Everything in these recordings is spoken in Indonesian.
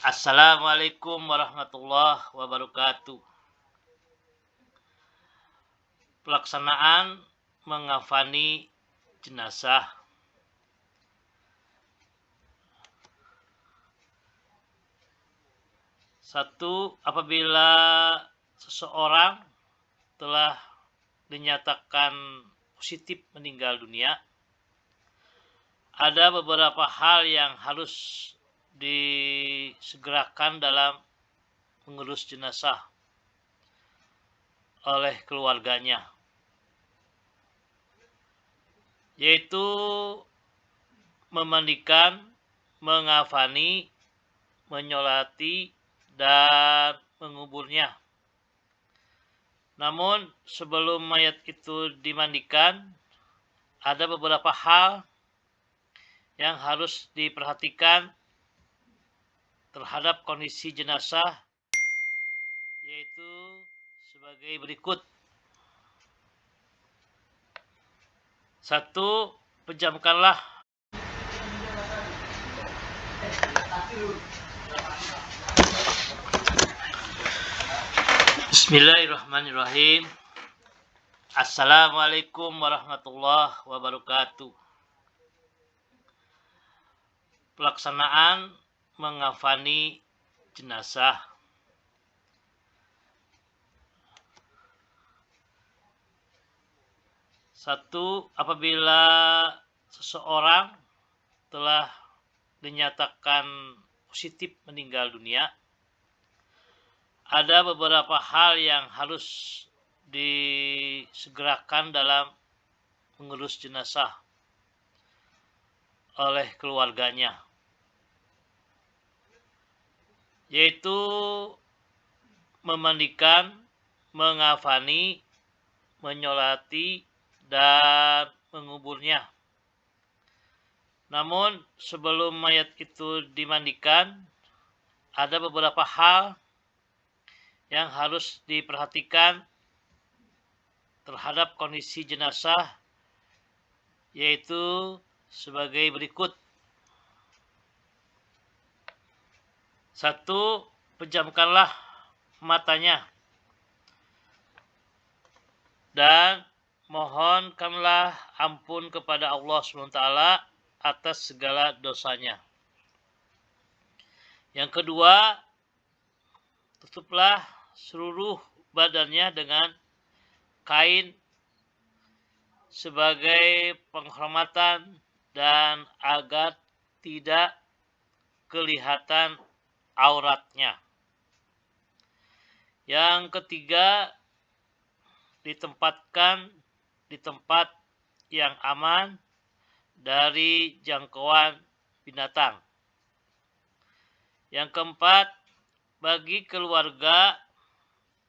Assalamualaikum warahmatullahi wabarakatuh. Pelaksanaan mengafani jenazah. Satu, apabila seseorang telah dinyatakan positif meninggal dunia, ada beberapa hal yang harus disegerakan dalam mengurus jenazah oleh keluarganya, yaitu memandikan, mengafani, menyolati, dan menguburnya. Namun sebelum mayat itu dimandikan, ada beberapa hal yang harus diperhatikan terhadap kondisi jenazah, yaitu sebagai berikut. 1. Pejamkanlah Bismillahirrahmanirrahim. Assalamualaikum warahmatullahi wabarakatuh. Pelaksanaan mengafani jenazah. Satu, apabila seseorang telah dinyatakan positif meninggal dunia, ada beberapa hal yang harus disegerakan dalam mengurus jenazah oleh keluarganya, yaitu memandikan, mengafani, menyolati, dan menguburnya. Namun sebelum mayat itu dimandikan, ada beberapa hal yang harus diperhatikan terhadap kondisi jenazah, yaitu sebagai berikut. 1. Pejamkanlah matanya dan mohonkanlah ampun kepada Allah SWT atas segala dosanya. Yang kedua, tutuplah seluruh badannya dengan kain sebagai penghormatan dan agar tidak kelihatan auratnya. Yang ketiga, ditempatkan di tempat yang aman dari jangkauan binatang. Yang keempat, bagi keluarga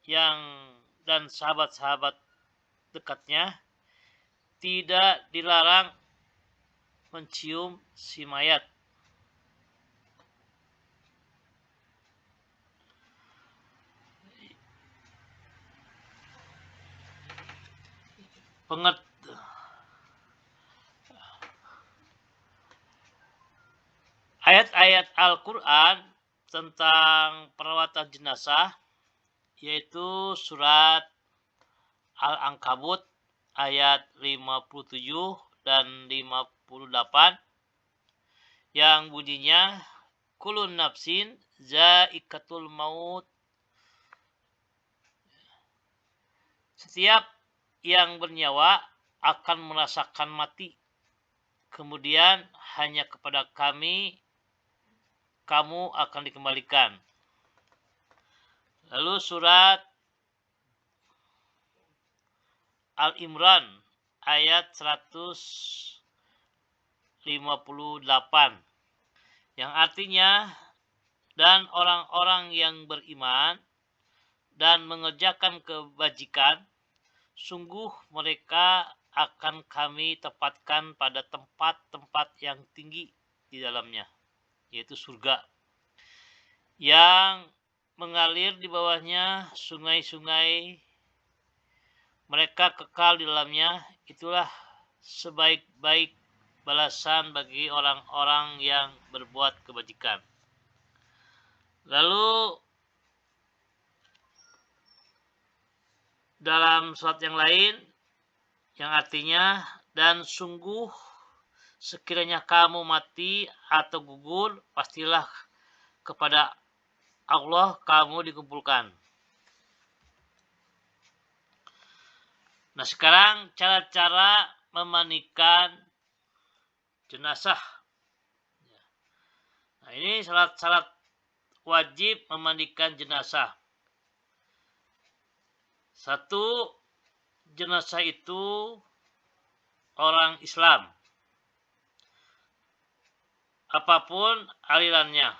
dan sahabat-sahabat dekatnya, tidak dilarang mencium si mayat. Ayat-ayat Al-Quran tentang perawatan jenazah, yaitu surat Al-Ankabut ayat 57 dan 58, yang bunyinya, kulun nafsin zaikatul maut. Setiap yang bernyawa akan merasakan mati. Kemudian hanya kepada kami kamu akan dikembalikan. Lalu surat Al-Imran ayat 158, yang artinya, dan orang-orang yang beriman dan mengerjakan kebajikan, sungguh mereka akan kami tempatkan pada tempat-tempat yang tinggi di dalamnya, yaitu surga, yang mengalir di bawahnya sungai-sungai. Mereka kekal di dalamnya. Itulah sebaik-baik balasan bagi orang-orang yang berbuat kebajikan. Lalu dalam surat yang lain yang artinya, dan sungguh sekiranya kamu mati atau gugur, pastilah kepada Allah kamu dikumpulkan. Nah, sekarang cara-cara memandikan jenazah. Nah, ini syarat-syarat wajib memandikan jenazah. Satu, jenazah itu orang Islam. Apapun alirannya,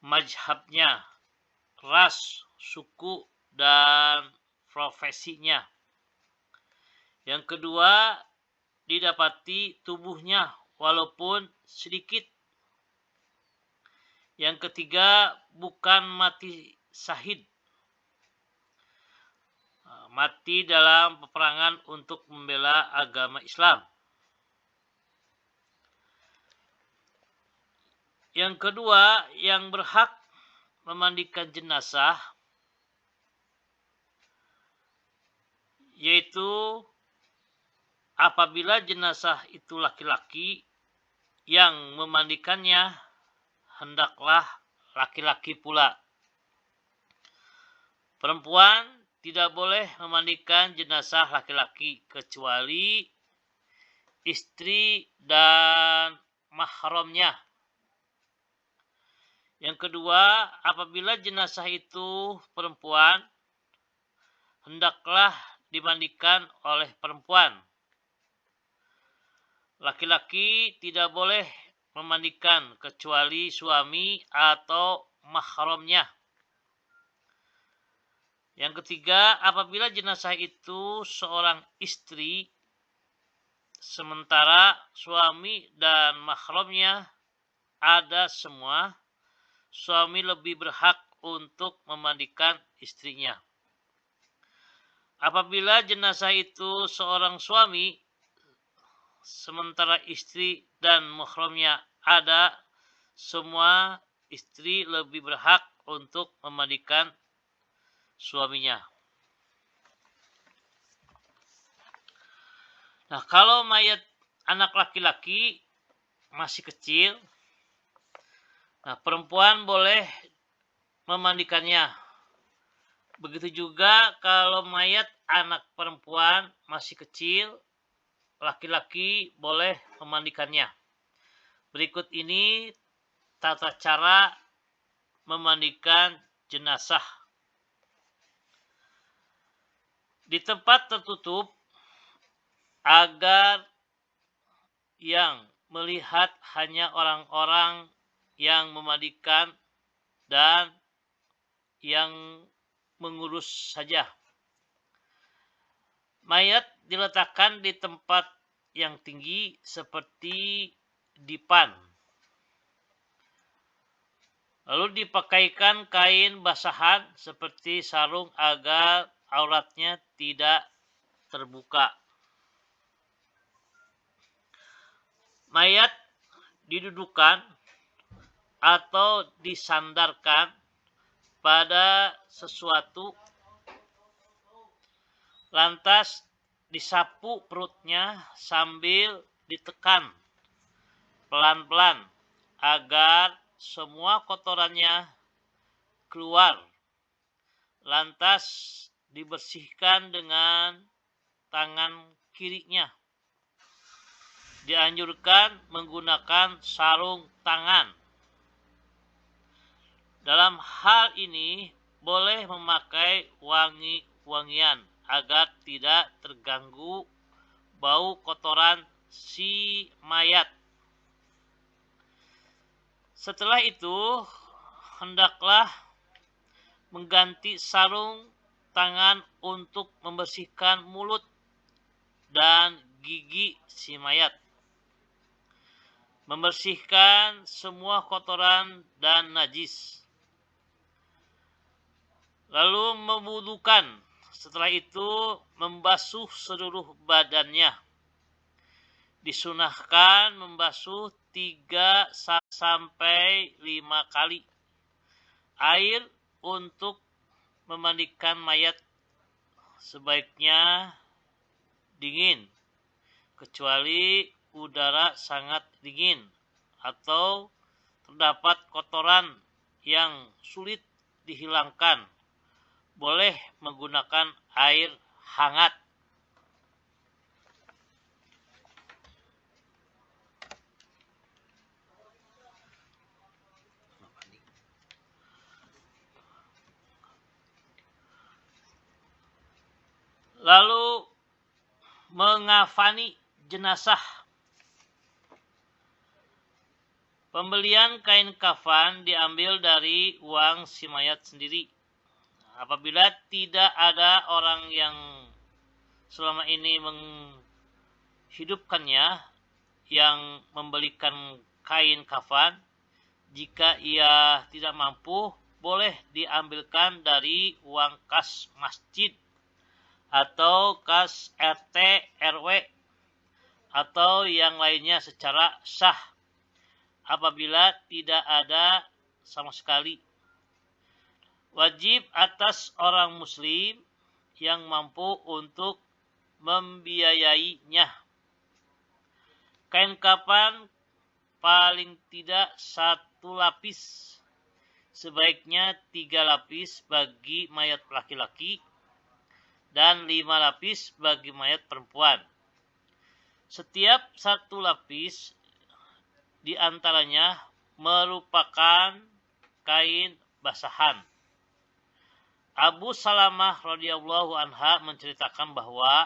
mazhabnya, ras, suku, dan profesinya. Yang kedua, didapati tubuhnya walaupun sedikit. Yang ketiga, bukan mati syahid, mati dalam peperangan untuk membela agama Islam. Yang kedua, yang berhak memandikan jenazah yaitu apabila jenazah itu laki-laki, yang memandikannya hendaklah laki-laki pula. Perempuan tidak boleh memandikan jenazah laki-laki kecuali istri dan mahramnya. Yang kedua, apabila jenazah itu perempuan, hendaklah dimandikan oleh perempuan. Laki-laki tidak boleh memandikan kecuali suami atau mahramnya. Yang ketiga, apabila jenazah itu seorang istri, sementara suami dan mahramnya ada semua, suami lebih berhak untuk memandikan istrinya. Apabila jenazah itu seorang suami, sementara istri dan mahramnya ada semua, istri lebih berhak untuk memandikan suaminya. Nah, kalau mayat anak laki-laki masih kecil, nah perempuan boleh memandikannya. Begitu juga kalau mayat anak perempuan masih kecil, laki-laki boleh memandikannya. Berikut ini tata cara memandikan jenazah. Di tempat tertutup agar yang melihat hanya orang-orang yang memandikan dan yang mengurus saja. Mayat diletakkan di tempat yang tinggi seperti dipan. Lalu dipakaikan kain basahan seperti sarung agar auratnya tidak terbuka. Mayat didudukan atau disandarkan pada sesuatu, lantas disapu perutnya sambil ditekan pelan-pelan agar semua kotorannya keluar. Lantas dibersihkan dengan tangan kirinya. Dianjurkan menggunakan sarung tangan. Dalam hal ini boleh memakai wangi-wangian agar tidak terganggu bau kotoran si mayat. Setelah itu, hendaklah mengganti sarung tangan untuk membersihkan mulut dan gigi si mayat. Membersihkan semua kotoran dan najis. Lalu mewudukan. Setelah itu membasuh seluruh badannya. Disunahkan membasuh 3 sampai 5 kali. Air untuk memandikan mayat sebaiknya dingin, kecuali udara sangat dingin atau terdapat kotoran yang sulit dihilangkan. Boleh menggunakan air hangat. Lalu mengafani jenazah. Pembelian kain kafan diambil dari uang si mayat sendiri. Apabila tidak ada orang yang selama ini menghidupkannya yang membelikan kain kafan, jika ia tidak mampu, boleh diambilkan dari uang kas masjid atau kas RT RW atau yang lainnya secara sah apabila tidak ada sama sekali. Wajib atas orang muslim yang mampu untuk membiayainya. Kain kafan paling tidak 1 lapis, sebaiknya 3 lapis bagi mayat laki-laki dan 5 lapis bagi mayat perempuan. Setiap 1 lapis di antaranya merupakan kain basahan. Abu Salamah radhiyallahu anha menceritakan bahwa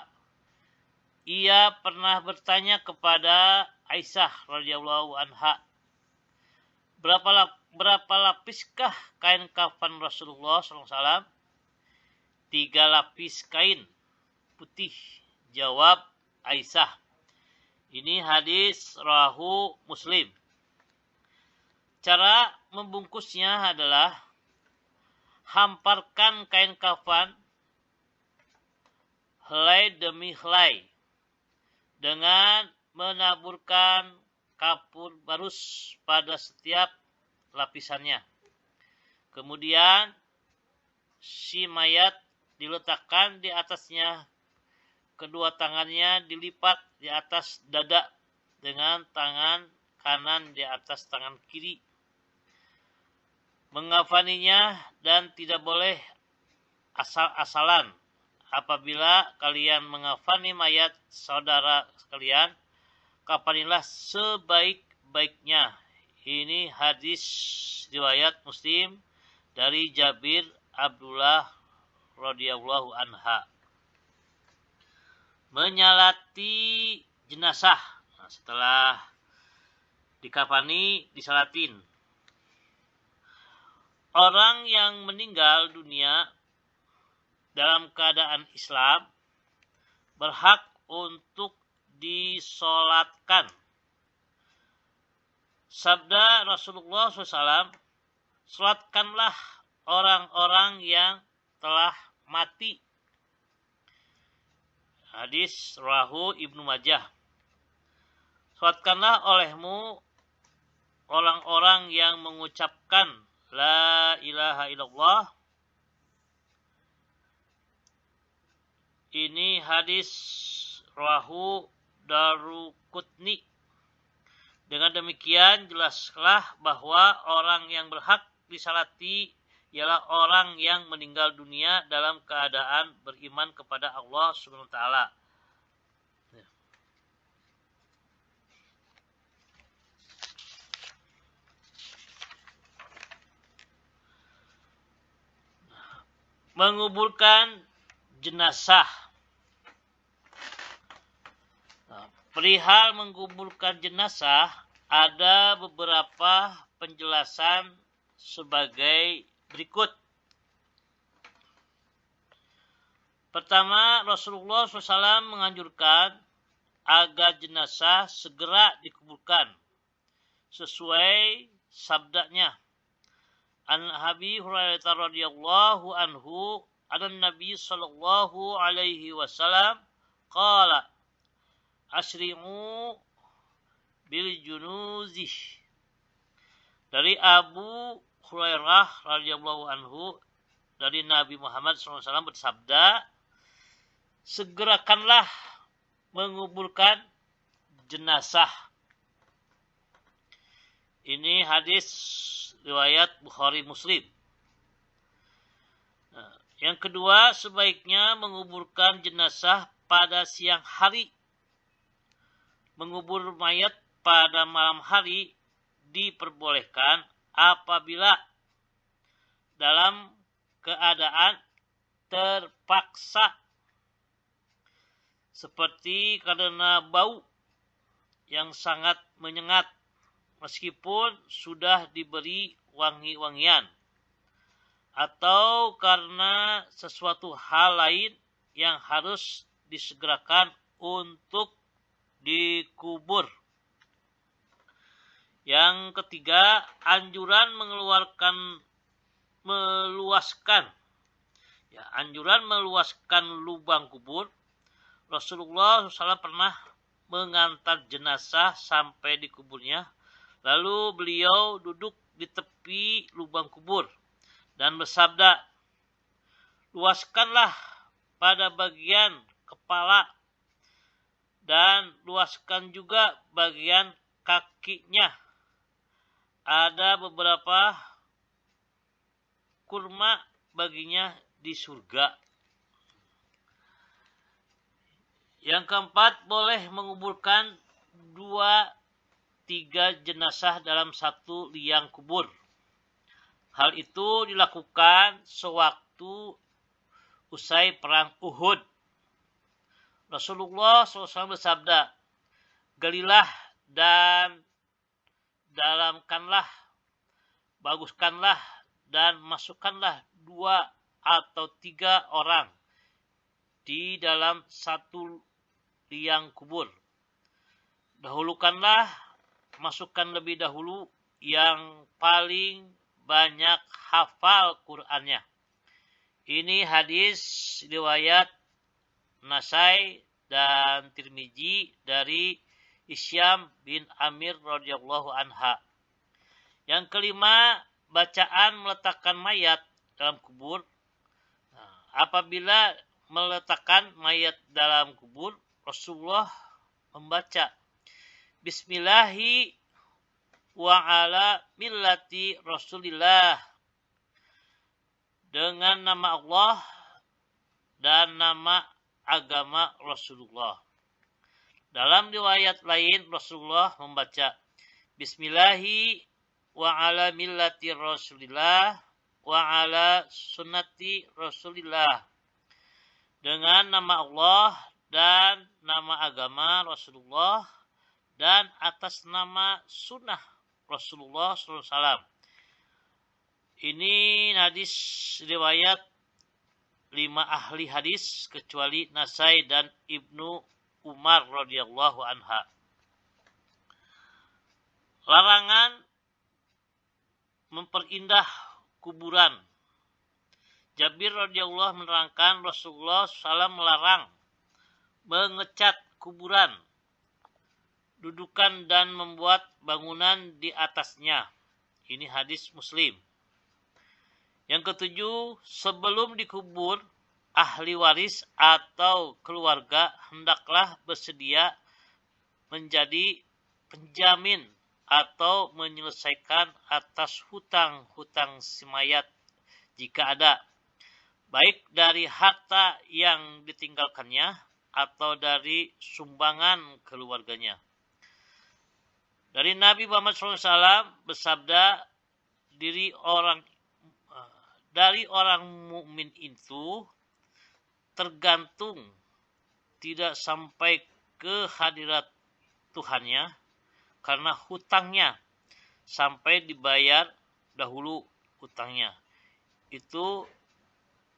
ia pernah bertanya kepada Aisyah radhiyallahu anha, berapa lapiskah kain kafan Rasulullah SAW? 3 lapis kain putih, jawab Aisyah. Ini hadis rawahu Muslim. Cara membungkusnya adalah hamparkan kain kafan helai demi helai dengan menaburkan kapur barus pada setiap lapisannya. Kemudian si mayat diletakkan di atasnya, kedua tangannya dilipat di atas dada dengan tangan kanan di atas tangan kiri. Mengafaninya dan tidak boleh asal-asalan. Apabila kalian mengafani mayat saudara sekalian, kafanilah sebaik-baiknya. Ini hadis riwayat Muslim dari Jabir Abdullah radhiyallahu anha. Menyalati jenazah. Nah, setelah dikafani, disalatin. Orang yang meninggal dunia dalam keadaan Islam berhak untuk disolatkan. Sabda Rasulullah SAW, solatkanlah orang-orang yang telah mati. Hadis rawahu Ibnu Majah. Solatkanlah olehmu orang-orang yang mengucapkan La ilaha illallah. Ini hadis rawahu Daruqutni. Dengan demikian jelaslah bahwa orang yang berhak disalati ialah orang yang meninggal dunia dalam keadaan beriman kepada Allah Subhanahu wa taala. Menguburkan jenazah. Perihal menguburkan jenazah ada beberapa penjelasan sebagai berikut. Pertama, Rasulullah SAW menganjurkan agar jenazah segera dikuburkan sesuai sabdanya. An Abi Hurairah radhiyallahu anhu, an Nabi sallallahu alaihi wasallam qala asri'u bil junuzih. Dari Abu Hurairah radhiyallahu anhu dari Nabi Muhammad SAW bersabda, segerakanlah menguburkan jenazah. Ini hadis riwayat Bukhari Muslim. Nah, yang kedua, sebaiknya menguburkan jenazah pada siang hari. Mengubur mayat pada malam hari diperbolehkan apabila dalam keadaan terpaksa, seperti karena bau yang sangat menyengat meskipun sudah diberi wangi-wangian, atau karena sesuatu hal lain yang harus disegerakan untuk dikubur. Yang ketiga, anjuran meluaskan lubang kubur. Rasulullah SAW pernah mengantar jenazah sampai di kuburnya, lalu beliau duduk di tepi lubang kubur dan bersabda, luaskanlah pada bagian kepala dan luaskan juga bagian kakinya. Ada beberapa kurma baginya di surga. Yang keempat, boleh menguburkan 2-3 jenazah dalam satu liang kubur. Hal itu dilakukan sewaktu usai perang Uhud. Rasulullah SAW bersabda, galilah dan dalamkanlah, baguskanlah dan masukkanlah 2 atau 3 orang di dalam satu liang kubur. Dahulukanlah, masukkan lebih dahulu yang paling banyak hafal Qur'annya. Ini hadis riwayat Nasai dan Tirmizi dari Isyam bin Amir radhiyallahu anha. Yang kelima, bacaan meletakkan mayat dalam kubur. Apabila meletakkan mayat dalam kubur, Rasulullah membaca Bismillahi wa ala millati Rasulillah, dengan nama Allah dan nama agama Rasulullah. Dalam riwayat lain Rasulullah membaca Bismillahi wa ala millati Rasulillah wa ala sunnati Rasulillah, dengan nama Allah dan nama agama Rasulullah dan atas nama sunnah Rasulullah SAW. Ini hadis riwayat 5 ahli hadis kecuali Nasai dan Ibnu Umar radhiyallahu anha. Larangan memperindah kuburan. Jabir radhiyallahu menerangkan Rasulullah SAW melarang mengecat kuburan, dudukan dan membuat bangunan di atasnya. Ini hadis Muslim. Yang ketujuh, sebelum dikubur, ahli waris atau keluarga hendaklah bersedia menjadi penjamin atau menyelesaikan atas hutang-hutang si mayat jika ada, baik dari harta yang ditinggalkannya atau dari sumbangan keluarganya. Dari Nabi Muhammad SAW bersabda, dari orang mukmin itu tergantung tidak sampai ke hadirat Tuhannya karena hutangnya sampai dibayar dahulu hutangnya itu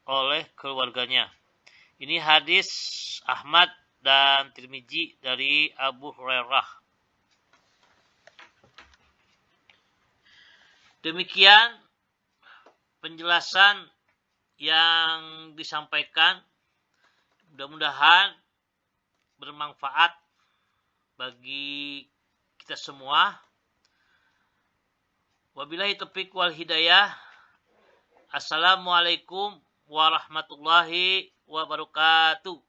oleh keluarganya. Ini hadis Ahmad dan Tirmizi dari Abu Hurairah. Demikian penjelasan yang disampaikan, mudah-mudahan bermanfaat bagi kita semua. Wabillahi taufiq wal hidayah. Assalamualaikum warahmatullahi wabarakatuh.